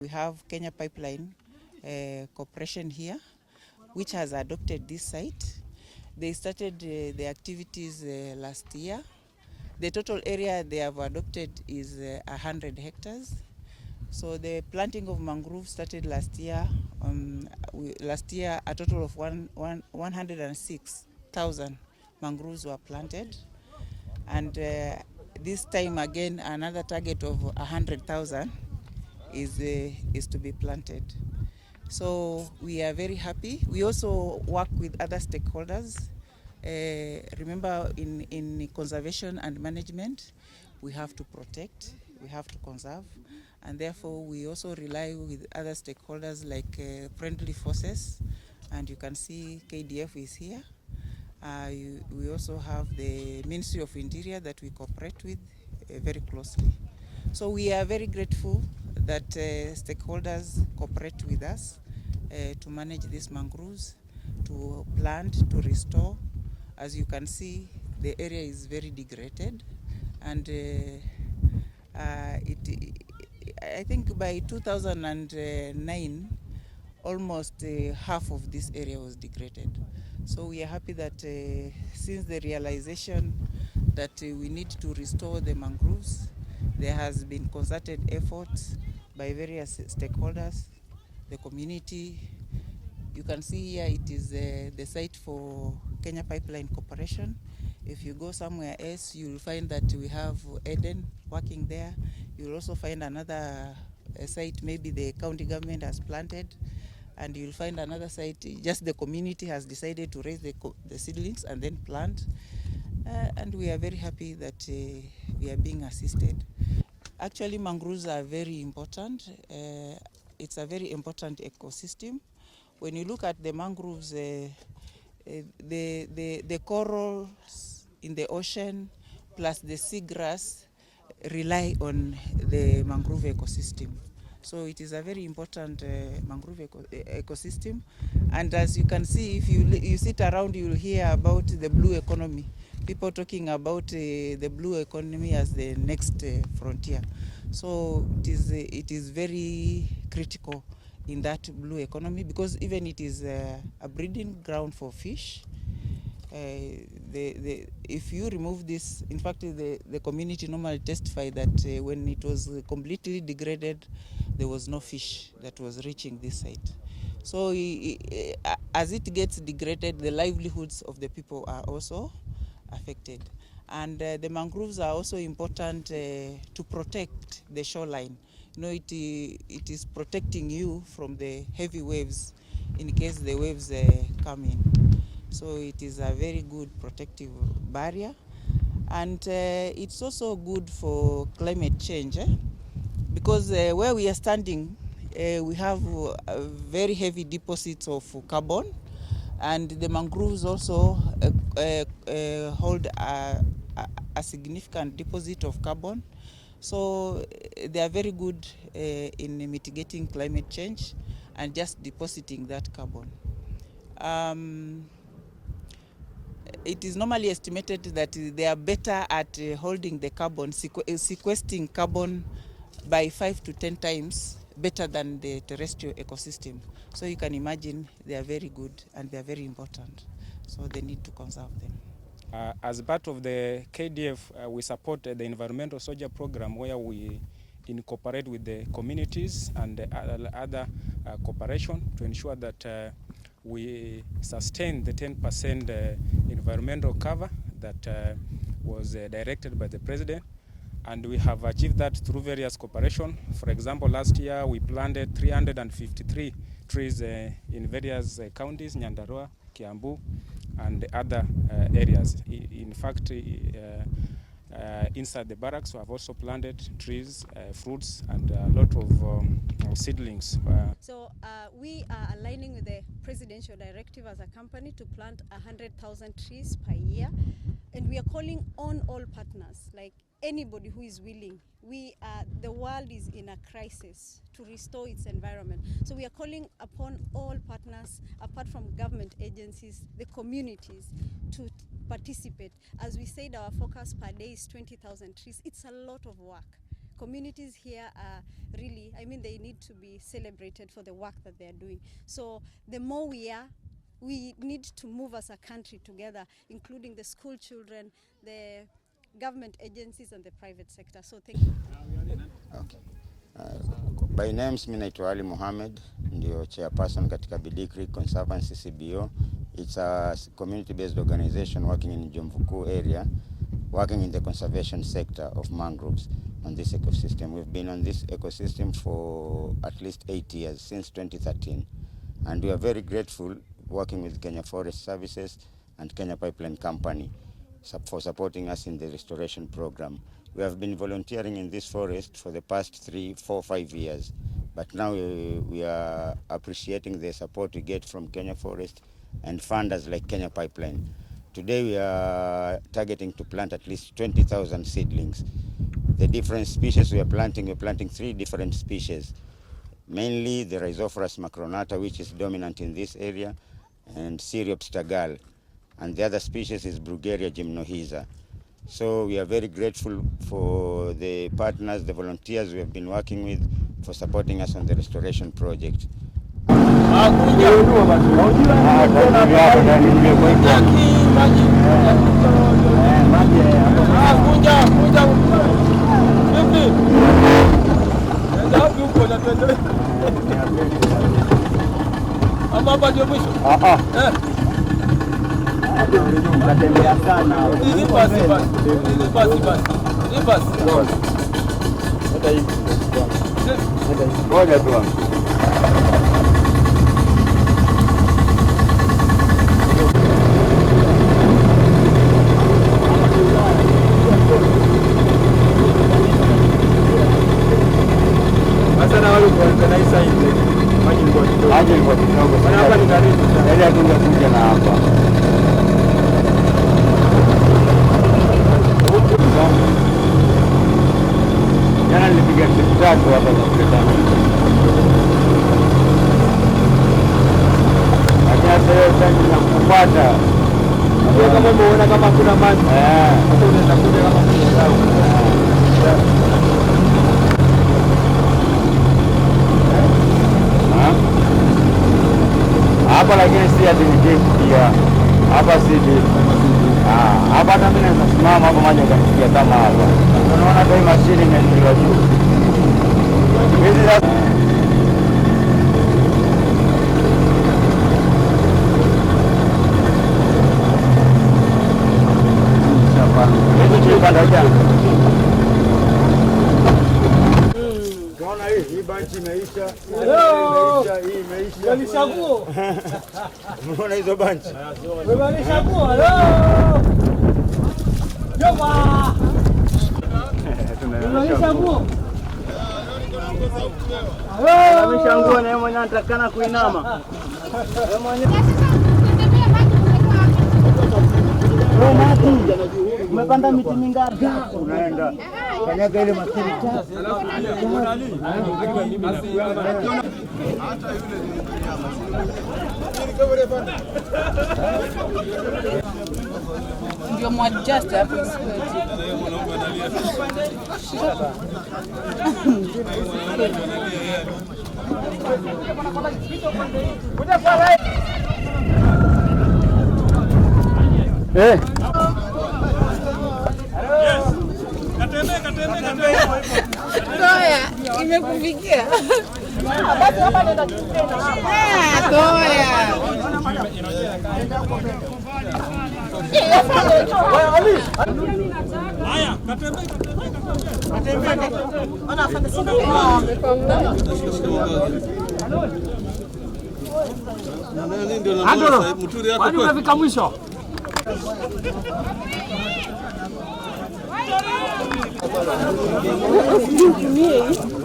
We have Kenya Pipeline Corporation here, which has adopted this site. They started the activities last year. The total area they have adopted is 100 hectares. So the planting of mangroves started last year. Last year, a total of 106,000 mangroves were planted. And this time again, another target of 100,000 is to be planted. So we are very happy. We also work with other stakeholders. Remember, in conservation and management, we have to protect, we have to conserve, and therefore we also rely with other stakeholders like friendly forces, and you can see KDF is here. We also have the Ministry of Interior that we cooperate with very closely. So we are very grateful that stakeholders cooperate with us to manage these mangroves, to plant, to restore. As you can see, the area is very degraded, and I think by 2009, almost half of this area was degraded. So we are happy that since the realization that we need to restore the mangroves, there has been concerted efforts by various stakeholders, the community. You can see here it is the site for Kenya Pipeline Corporation. If you go somewhere else, you'll find that we have Eden working there. You'll also find another site maybe the county government has planted, and you'll find another site just the community has decided to raise the seedlings and then plant. And we are very happy that we are being assisted. Actually, mangroves are very important. It's a very important ecosystem. When you look at the mangroves, the corals in the ocean plus the seagrass rely on the mangrove ecosystem. So it is a very important mangrove ecosystem. And as you can see, if you sit around, you will hear about the blue economy. People talking about the blue economy as the next frontier. So it is very critical in that blue economy, because even it is a breeding ground for fish. If you remove this, in fact, the community normally testify that when it was completely degraded, there was no fish that was reaching this site. So as it gets degraded, the livelihoods of the people are also affected. And the mangroves are also important to protect the shoreline. You know, it is protecting you from the heavy waves in case the waves come in. So it is a very good protective barrier. And it's also good for climate change, because where we are standing, we have very heavy deposits of carbon, and the mangroves also hold a significant deposit of carbon. So they are very good in mitigating climate change and just depositing that carbon. It is normally estimated that they are better at holding the carbon, sequestering carbon by 5 to 10 times better than the terrestrial ecosystem. So you can imagine they are very good and they are very important. So they need to conserve them. As part of the KDF, we support the environmental soldier program, where we incorporate with the communities and other cooperation to ensure that we sustain the 10% environmental cover that was directed by the president. And we have achieved that through various cooperation. For example, last year we planted 353 trees in various counties, Nyandarua, Kiambu, and other areas. In fact, inside the barracks, we have also planted trees, fruits, and a lot of seedlings. So we are aligning with the presidential directive as a company to plant 100,000 trees per year. And we are calling on all partners, like anybody who is willing. The world is in a crisis to restore its environment. So we are calling upon all partners, apart from government agencies, the communities, to participate. As we said, our focus per day is 20,000 trees. It's a lot of work, communities here are really, I mean, they need to be celebrated for the work that they are doing. So the more we need to move as a country together, including the school children, the government agencies and the private sector. So thank you. Okay. By names, mimi naitwa Ali Mohammed, ndio chairperson katika Bidii Creek Conservancy CBO. It's a community-based organization working in Jomvu Kuu area, working in the conservation sector of mangroves on this ecosystem. We've been on this ecosystem for at least 8 years, since 2013. And we are very grateful working with Kenya Forest Services and Kenya Pipeline Company for supporting us in the restoration program. We have been volunteering in this forest for the past 3, 4, 5 years. But now we are appreciating the support we get from Kenya Forest and funders like Kenya Pipeline. Today we are targeting to plant at least 20,000 seedlings. The different species we're planting 3 different species. Mainly the Rhizophorus macronata, which is dominant in this area, and Cereops tagal. And the other species is Brugueria gymnohiza. So we are very grateful for the partners, the volunteers we have been working with for supporting us on the restoration project. Hapa lakini si ati nikifikia hapa sidi. Hapa na mimi nasimama hapo maji yakanifikia kama hapa. Unaona hata hii mashine imefika juu. Hizi hii banchi imeisha. Hii imeisha. Walishaguo. Unaona hizo banchi? Walishaguo. Hello. Jomba. Walishaguo. Hello. Walishaguo na yeye mwenyewe anatakana kuinama. Yeye mwenyewe. Umepanda miti mingapi? Unaenda. Kanyaga ile matiri tatu. Ndio mwadjust hapo. Toya, imekufikia. Basi hapa nenda tena. Toya. Haya, katembe. Ona afande sana. Nani ndio na mturi yako. Kwani umefika mwisho?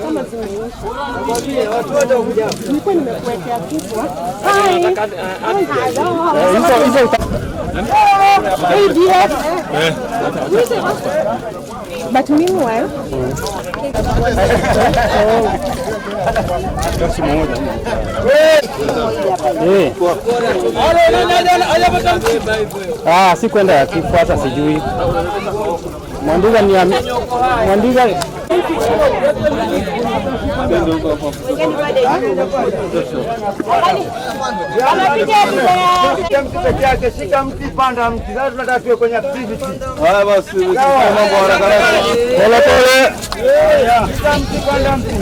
Kama zimeisha. Watu wote huja. Nilikuwa nimekuwekea kubwa. But meanwhile, si kwenda kifuata sijui. Mwandiga ni Mwandiga Shika mti, panda mti. Sasa tunataka tuwe kwenye activity. Haya basi, mambo haraka haraka. Pole pole. Shika mti, panda mti.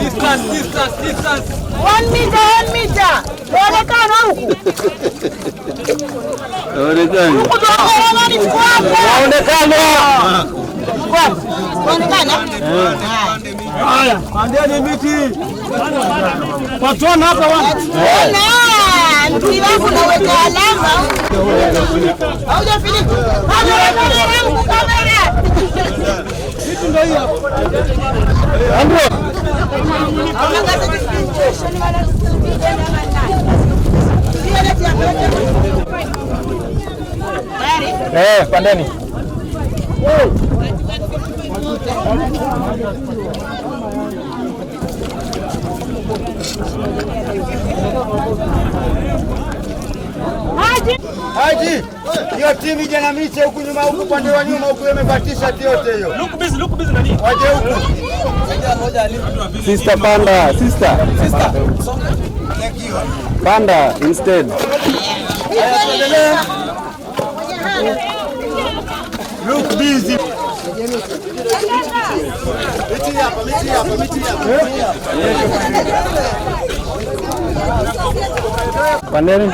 Distance. 1 meter. Onekana huku. Onekana. Onekana. Haya, pandeni miti. Patona hapa wana. Mti wako unaweka alama. Haujafilika. Kamera. Kitu ndio hiyo. Pandeni. Haji, hiyo timu ije na miche huku nyuma, huku pande wa nyuma huku imebatisha yote hiyo. Look busy nani? Waje huku. Sister panda, sister. Panda instead. Look busy. Pandeni.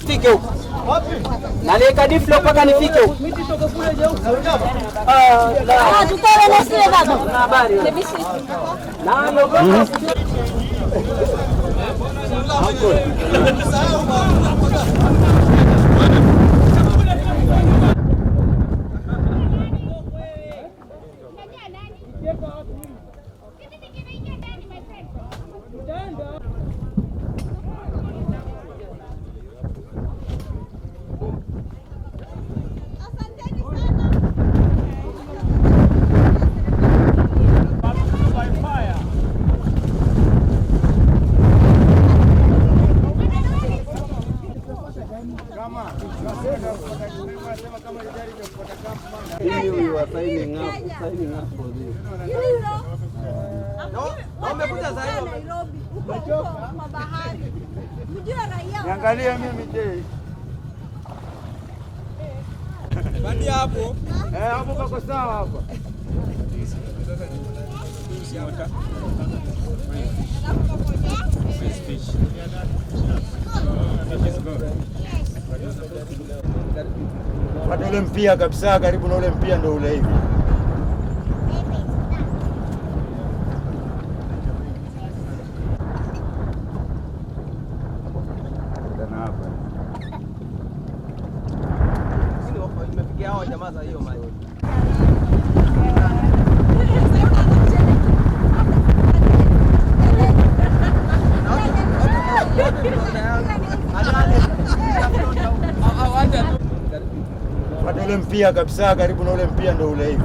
Fike huko. Naleka diflo mpaka nifike huko. Tukawe na sile baba. Na habari. Niangalie mimi je. Bandi hapo. Hapo pako sawa hapa. Pata ule mpia kabisa, karibu na ule mpia ndio ule hivi. Nimefikia hao jamaa za hiyo maji. Pata ule mpia kabisa, karibu na ule mpia ndio ule hivi.